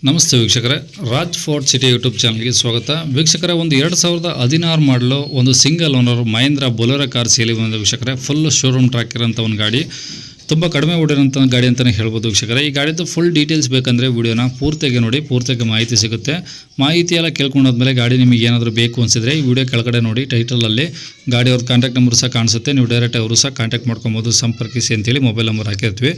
ನಮಸ್ತೆ ವೀಕ್ಷಕರೇ, Raj fort city YouTube ಚಾನಲ್ಗೆ ಸ್ವಾಗತ. ವೀಕ್ಷಕರೇ, ಒಂದು 2016 ಮಾಡಲು ಒಂದು single owner Mahindra Bolero car ಸೇಲಿ ಬಂದ ವೀಕ್ಷಕರೇ. ಫುಲ್ ಶೋರೂಮ್ ಟ್ರ್ಯಾಕ್ ಇರೋಂಥ ಒಂದು ಗಾಡಿ, ತುಂಬ ಕಡಿಮೆ ಓಡಿರೋಂಥ ಗಾಡಿ ಅಂತಲೇ ಹೇಳ್ಬೋದು ವೀಕ್ಷಕರೇ. ಈ ಗಾಡಿದು ಫುಲ್ ಡೀಟೇಲ್ಸ್ ಬೇಕಂದರೆ ವಿಡಿಯೋನ ಪೂರ್ತಿಯಾಗಿ ನೋಡಿ, ಪೂರ್ತಿಯಾಗಿ ಮಾಹಿತಿ ಸಿಗುತ್ತೆ. ಮಾಹಿತಿ ಎಲ್ಲ ಕೇಳ್ಕೊಂಡಾದ್ಮೇಲೆ ಗಾಡಿ ನಿಮಗೆ ಏನಾದರೂ ಬೇಕು ಅನಿಸಿದ್ರೆ ಈ ವಿಡಿಯೋ ಕೆಳಗಡೆ ನೋಡಿ, ಟೈಟಲಲ್ಲಿ ಗಾಡಿ ಅವ್ರ ಕಾಂಟ್ಯಾಕ್ಟ್ ನಂಬರ್ ಸಹ ಕಾಣಿಸುತ್ತೆ. ನೀವು ಡೈರೆಕ್ಟ್ ಅವರು ಸಹ ಕಾಂಟ್ಯಾಕ್ಟ್ ಮಾಡ್ಕೊಬೋದು, ಸಂಪರ್ಕಿಸಿ ಅಂತೇಳಿ ಮೊಬೈಲ್ ನಂಬರ್ ಹಾಕಿರ್ತೀವಿ.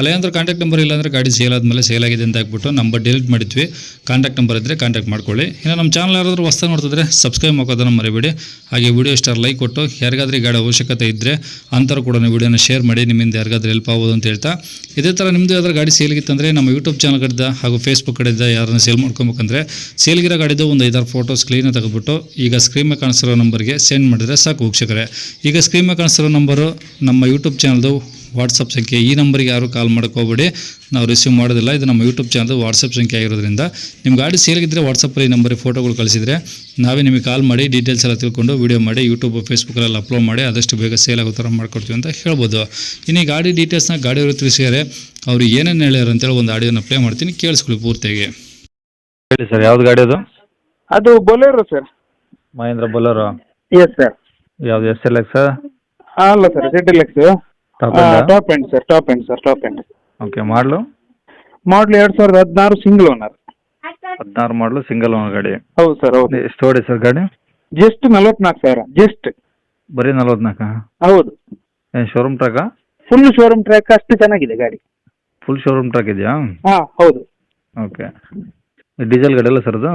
ಅಲ್ಲೇನಾದ್ರೂ ಕಾಂಟ್ಯಾಕ್ಟ್ ನಂಬರ್ ಇಲ್ಲಾಂದರೆ ಗಾಡಿ ಸೇಲ್ ಆದಮೇಲೆ ಸೇಲ್ ಆಗಿದೆ ಅಂತ ಹಾಕ್ಬಿಟ್ಟು ನಂಬರ್ ಡಿಲೀಟ್ ಮಾಡಿದ್ವಿ. ಕಾಂಟ್ಯಾಕ್ಟ್ ನಂಬರ್ ಇದ್ದರೆ ಕಾಂಟ್ಯಾಕ್ಟ್ ಮಾಡ್ಕೊಳ್ಳಿ. ಇನ್ನು ನಮ್ಮ ಚಾನಲ್ ಯಾರಾದರೂ ಹೊಸ್ದಾಗಿ ನೋಡ್ತಿದ್ರೆ ಸಬ್ಸ್ಕ್ರೈಬ್ ಮಾಡೋದನ್ನು ಮರಿಬೇಡಿ. ಹಾಗೆ ವಿಡಿಯೋ ಇಷ್ಟ ಲೈಕ್ ಕೊಟ್ಟು ಯಾರಿಗಾದ್ರೂ ಈ ಗಾಡಿ ಅವಶ್ಯಕತೆ ಇದ್ದರೆ ಅಂಥವ್ರು ಕೂಡ ವಿಡಿಯೋನ ಶೇರ್ ಮಾಡಿ, ನಿಮ್ಮಿಂದ ಯಾರಿಗಾದ್ರೂ ಹೆಲ್ಪ್ ಆಗೋದು ಅಂತ ಹೇಳ್ತಾ, ಇದೇ ಥರ ನಿಮ್ಮದು ಯಾವ್ದಾರು ಗಾಡಿ ಸೇಲ್ಗಿತ್ತಂದರೆ ನಮ್ಮ ಯೂಟ್ಯೂಬ್ ಚಾನಲ್ ಕಡೆದ ಹಾಗೂ ಫೇಸ್ಬುಕ್ ಕಡೆಯಿಂದ ಯಾರನ್ನ ಸೇಲ್ ಮಾಡ್ಕೊಬೇಕಂದ್ರೆ ಸೇಲ್ಗಿರೋ ಗಾಡಿದು ಒಂದು 5-6 ಫೋಟೋಸ್ ಕ್ಲೀನಾಗಿ ತೆಗೆದುಬಿಟ್ಟು ಈಗ ಸ್ಕ್ರೀನ್ ಮೇಲೆ ಕಾಣಿಸಿರೋ ನಂಬರ್ಗೆ ಸೆಂಡ್ ಮಾಡಿದರೆ ಸಾಕು ವೀಕ್ಷಕರೇ. ಈಗ ಸ್ಕ್ರೀನ್ ಮೇಲೆ ಕಾಣಿಸಿರೋ ನಂಬರು ನಮ್ಮ ಯೂಟ್ಯೂಬ್ ಚಾನಲ್ದು ವಾಟ್ಸಪ್ ಸಂಖ್ಯೆ. ಈ ನಂಬರಿಗೆ ಯಾರು ಕಾಲ್ ಮಾಡೋಕ್ಕೋಗ್ಬೇಡಿ, ನಾವು ರಿಸೀವ್ ಮಾಡೋದಿಲ್ಲ. ಇದು ನಮ್ಮ ಯೂಟ್ಯೂಬ್ ಚಾನಲ್ದು ವಾಟ್ಸಪ್ ಸಂಖ್ಯೆ ಆಗಿರೋದ್ರಿಂದ ನಿಮ್ಮ ಗಾಡಿ ಸೇಲ್ಗಿದ್ರೆ ವಾಟ್ಸಪ್ಪಲ್ಲಿ ಈ ನಂಬರಿಗೆ ಫೋಟೋಗಳು ಕಳಿಸಿದರೆ ನಾವೇ ನಿಮಗೆ ಕಾಲ್ ಮಾಡಿ ಡೀಟೇಲ್ಸ್ ಎಲ್ಲ ತಿಳ್ಕೊಂಡು ವೀಡಿಯೋ ಮಾಡಿ ಯೂಟ್ಯೂಬ್ ಫೇಸ್ಬುಕ್ಕಲ್ಲಿ ಅಪ್ಲೋಡ್ ಮಾಡಿ ಆದಷ್ಟು ಬೇಗ ಸೇಲ್ ಆಗೋ ಥರ ಮಾಡ್ಕೊಡ್ತೀವಿ ಅಂತ ಹೇಳ್ಬೋದು. ಇನ್ನು ಈ ಗಾಡಿ ಡೀಟೇಲ್ಸ್ನ ಗಾಡಿಯವರು ತಿಳಿಸಿದರೆ ಅವರು ಏನೇನು ಹೇಳ್ಯಾರ ಅಂತೇಳಿ ಒಂದು ಆಡಿಯೋನ ಪ್ಲೇ ಮಾಡ್ತೀನಿ, ಕೇಳಿಸ್ಕೊಳ್ಳಿ ಪೂರ್ತಿಯಾಗಿ. ಹೇಳಿ ಸರ್, ಯಾವ್ದು ಗಾಡಿ ಅದು? ಅದು Bolero sir. Mahindra Bolero. Yes sir. ಯಾವ್ದು SLX? ಅಲ್ಲ sir, ZLX. Top end sir, top end sir, top end. Okay, model 2016 single owner. 16 ಮಾಡಲು ಸಿಂಗಲ್ ಓನರ್ ಗಾಡಿ. ಹೌದು ಸರ್, ಹೌದು. ಎಷ್ಟು ಹೊಡಿ ಸರ್ ಗಾಡಿ? Just 44,000, just. ಬರೀ 44? ಹೌದು. ಏನು ಶೋರೂಮ್ ಟ್ರ್ಯಾಕಾ? ಫುಲ್ ಶೋರೂಮ್ ಟ್ರ್ಯಾಕ್, ಅಷ್ಟು ಚೆನ್ನಾಗಿದೆ ಗಾಡಿ. ಫುಲ್ ಶೋರೂಮ್ ಟ್ರ್ಯಾಕ್ ಇದೆಯಾ? ಹಾಂ ಹೌದು. ಓಕೆ. ಡೀಸೆಲ್ ಗಾಡಿ ಅಲ್ಲ ಸರ್ ಅದು?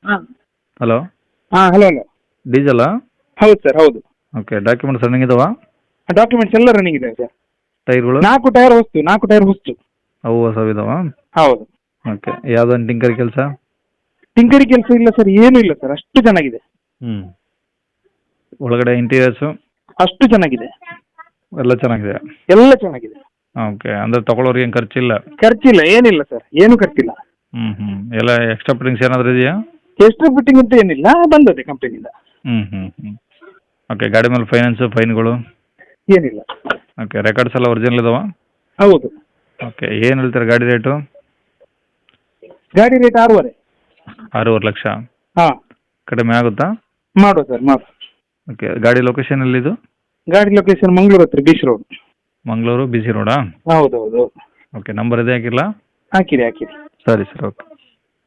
ಹಾಂ ಹಲೋ. ಹಾಂ ಹಲೋ ಹಲೋ. ಡೀಸೆಲ್ಲಾ? ಹೌದು ಸರ್, ಹೌದು. ಓಕೆ. ಡಾಕ್ಯುಮೆಂಟ್ಸ್ ರನ್ನಿಂಗ್ ಇದಾವ? ಡಾಕ್ಯುಮೆಂಟ್ಸ್ ಎಲ್ಲ ರನ್ನಿಂಗ್ ಇದೆ ಸರ್. ಟೈರ್ಗಳು? 4 ಟೈರ್ ಹೊಸ್ತು. ಅವು ಹೊಸವು ಇದಾವ? ಹೌದು. ಓಕೆ. ಯಾವುದೊಂದು ಟಿಂಕರ್ ಕೆಲಸ? ಟಿಂಕರಿ ಕೆಲಸ ಇಲ್ಲ ಸರ್, ಏನೂ ಇಲ್ಲ ಸರ್, ಅಷ್ಟು ಚೆನ್ನಾಗಿದೆ. ಒಳಗಡೆ ಇಂಟೀರಿಯರ್ಸು? ಅಷ್ಟು ಚೆನ್ನಾಗಿದೆ. ಎಲ್ಲ ಚೆನ್ನಾಗಿದೆ? ಎಲ್ಲ ಚೆನ್ನಾಗಿದೆ. ಓಕೆ. ಅಂದರೆ ತಗೊಳ್ಳೋರಿಗೆ ಏನು ಖರ್ಚಿಲ್ಲ? ಖರ್ಚಿಲ್ಲ, ಏನಿಲ್ಲ ಸರ್, ಏನು ಖರ್ಚಿಲ್ಲ. ಎಲ್ಲ ಎಕ್ಸ್ಟ್ರಾ ಫಿಟ್ಟಿಂಗ್ಸ್ ಏನಾದರೂ ಇದೆಯಾ? ಎಕ್ಸ್ಟ್ರಾ ಫಿಟ್ಟಿಂಗ್ ಅಂತ ಏನಿಲ್ಲ, ಬಂದದೆ ಕಂಪ್ನಿಯಿಂದ. ಓಕೆ. ಗಾಡಿ ಮೇಲೆ ಫೈನ್ಗಳು ಏನಿಲ್ಲ. ಓಕೆ. ರೆಕಾರ್ಡ್ಸ್ ಎಲ್ಲ ಒರಿಜಿನಲ್ ಇದಾವ? ಹೌದು. ಓಕೆ. ಏನು ಹೇಳ್ತಾರೆ ಗಾಡಿ ರೇಟು? ಗಾಡಿ ರೇಟ್ 6.5. 6.5 ಲಕ್ಷ? ಹಾಂ. ಕಡಿಮೆ ಆಗುತ್ತಾ? ಮಾಡುವ ಸರ್, ಮಾಡುವ. ಓಕೆ. ಗಾಡಿ ಲೊಕೇಶನ್ ಎಲ್ಲಿದು? ಗಾಡಿ ಲೊಕೇಶನ್ ಮಂಗಳೂರು ಹತ್ರ, ಬೀಚ್ ರೋಡ್. ಮಂಗಳೂರು BC ರೋಡಾ? ಹೌದು ಹೌದು. ಓಕೆ. ನಂಬರ್ ಇದೆ, ಹಾಕಿಲ್ಲ? ಹಾಕಿರಿ ಹಾಕಿರಿ. ಸರಿ ಸರ್, ಓಕೆ.